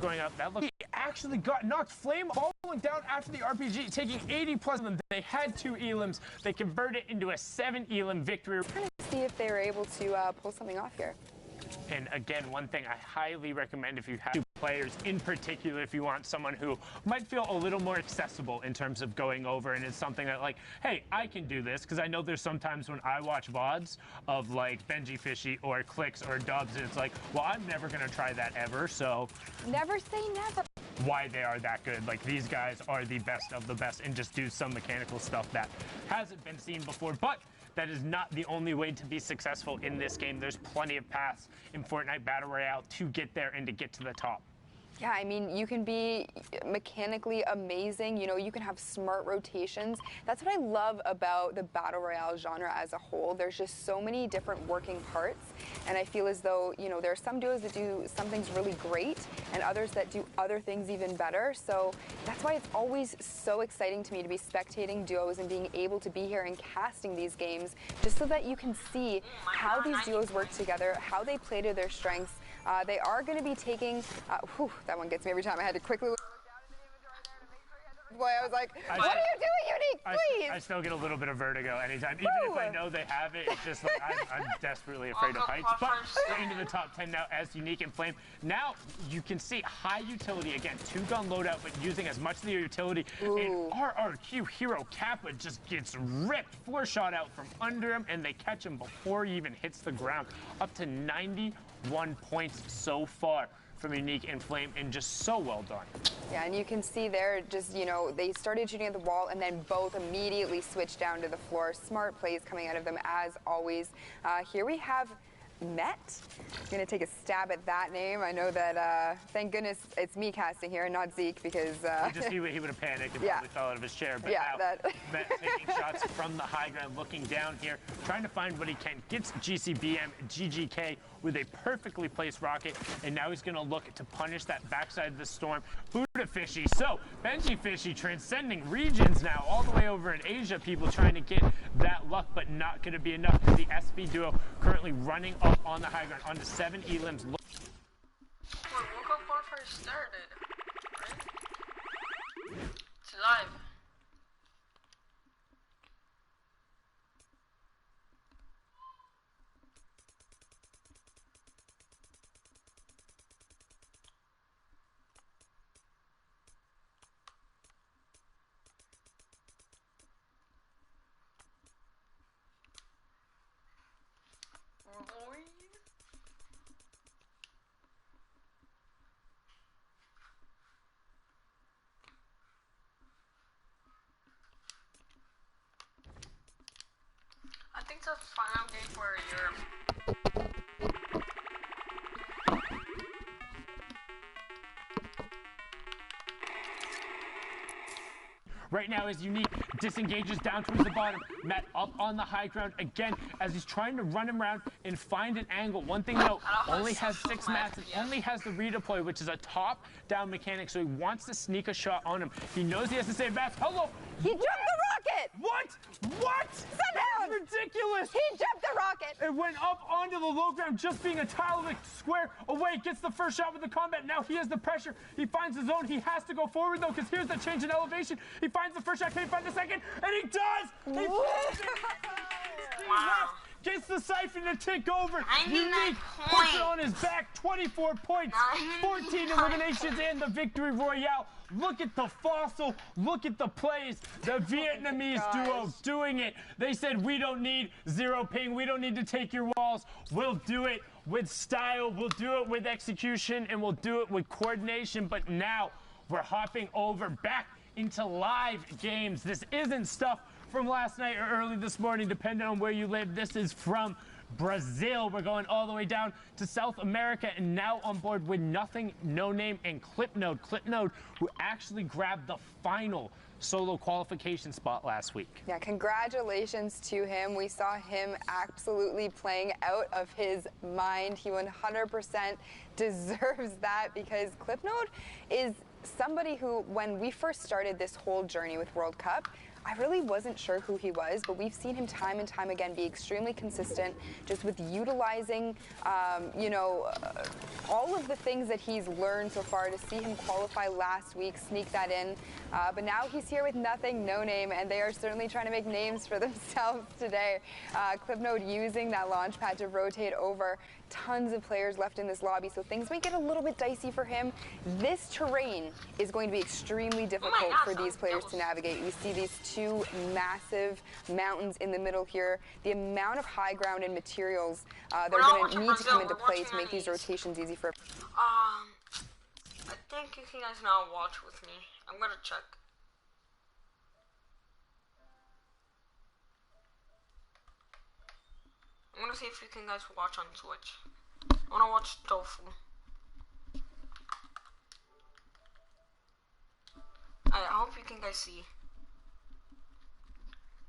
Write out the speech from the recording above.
going up. That looked, he actually got knocked. Flame falling down after the RPG, taking 80 plus of them. They had 2 elims. They converted it into a 7 elim victory. Trying to see if they were able to pull something off here. And again, one thing I highly recommend if you have 2 players, in particular, if you want someone who might feel a little more accessible in terms of going over, and it's something that like, hey, I can do this, because I know there's sometimes when I watch VODs of like Benji Fishy or Clicks or Dubs, and it's like, well, I'm never going to try that ever, so. Never say never. Why they are that good. Like, these guys are the best of the best and just do some mechanical stuff that hasn't been seen before. But that is not the only way to be successful in this game. There's plenty of paths in Fortnite Battle Royale to get there and to get to the top. Yeah, I mean, you can be mechanically amazing. You know, you can have smart rotations. That's what I love about the Battle Royale genre as a whole. There's just so many different working parts. And I feel as though, you know, there are some duos that do some things really great and others that do other things even better. So that's why it's always so exciting to me to be spectating duos and being able to be here and casting these games just so that you can see how these duos work together, how they play to their strengths. They are going to be taking, that one gets me every time. I had to quickly look down in the inventory there to make sure he had the boy. I was like, what are you doing, Unique? Please. I still get a little bit of vertigo anytime. Even if I know they have it, it's just like I'm desperately afraid of heights. But we're into the top 10 now as Unique and Flame. Now you can see high utility. Again, 2-gun loadout, but using as much of the utility. And RRQ hero Kappa just gets ripped. 4-shot out from under him, and they catch him before he even hits the ground. Up to 91 points so far from Unique and Flame, and just so well done. Yeah, and you can see there, just, you know, they started shooting at the wall and then both immediately switched down to the floor. Smart plays coming out of them as always. Here we have Met. I'm going to take a stab at that name. I know that, thank goodness it's me casting here and not Zeke, because... he would have panicked and probably fell out of his chair. But yeah, now, Met taking shots from the high ground, looking down here, trying to find what he can. Gets GCBM, GGK with a perfectly placed rocket, and now he's going to look to punish that backside of the storm. Buddha Fishy. So, Benji Fishy transcending regions now, all the way over in Asia. People trying to get that luck, but not going to be enough, because the SB duo currently running up on the high ground onto 7 elims. Look how far first started, right? It's live. I think it's a final game for Europe. Right now, as Unique disengages down towards the bottom, Met up on the high ground again as he's trying to run him around and find an angle. One thing though, only has 6 mats and only has the redeploy, which is a top-down mechanic, so he wants to sneak a shot on him. He knows he has to save mats. Hello! He jumped the rocket! What? Sundown! That's ridiculous! He jumped the rocket! It went up onto the low ground, just being a tile of a square away. Gets the first shot with the combat. Now he has the pressure. He finds the zone. He has to go forward, though, because here's the change in elevation. He finds the first shot. Can he find the second? And he does! He finds it! Wow. Gets the siphon to tick over. 99 Unique puts it on his back. 24 points, 14 eliminations, and the victory royale. Look at the fossil. Look at the plays. The Vietnamese duo doing it. They said, we don't need 0 ping. We don't need to take your walls. We'll do it with style. We'll do it with execution, and we'll do it with coordination. But now we're hopping over back into live games. This isn't stuff from last night or early this morning, depending on where you live. This is from Brazil. We're going all the way down to South America, and now on board with Nothing, No Name, and Clipnode. Clipnode, who actually grabbed the final solo qualification spot last week. Yeah, congratulations to him. We saw him absolutely playing out of his mind. He 100% deserves that, because Clipnode is somebody who, when we first started this whole journey with World Cup, I really wasn't sure who he was, but we've seen him time and time again be extremely consistent, just with utilizing, all of the things that he's learned so far. To see him qualify last week, sneak that in, but now he's here with nothing, no name, and they are certainly trying to make names for themselves today. Clipnote using that launch pad to rotate over. Tons of players left in this lobby, so things might get a little bit dicey for him. This terrain is going to be extremely difficult for these players to navigate. We see these two massive mountains in the middle here. The amount of high ground and materials that are going to need to come into play to make these rotations easy for. I think you can guys now watch with me. I'm gonna check. I'm gonna see if you can guys watch on Twitch. I wanna watch Tofu. I hope you can guys see.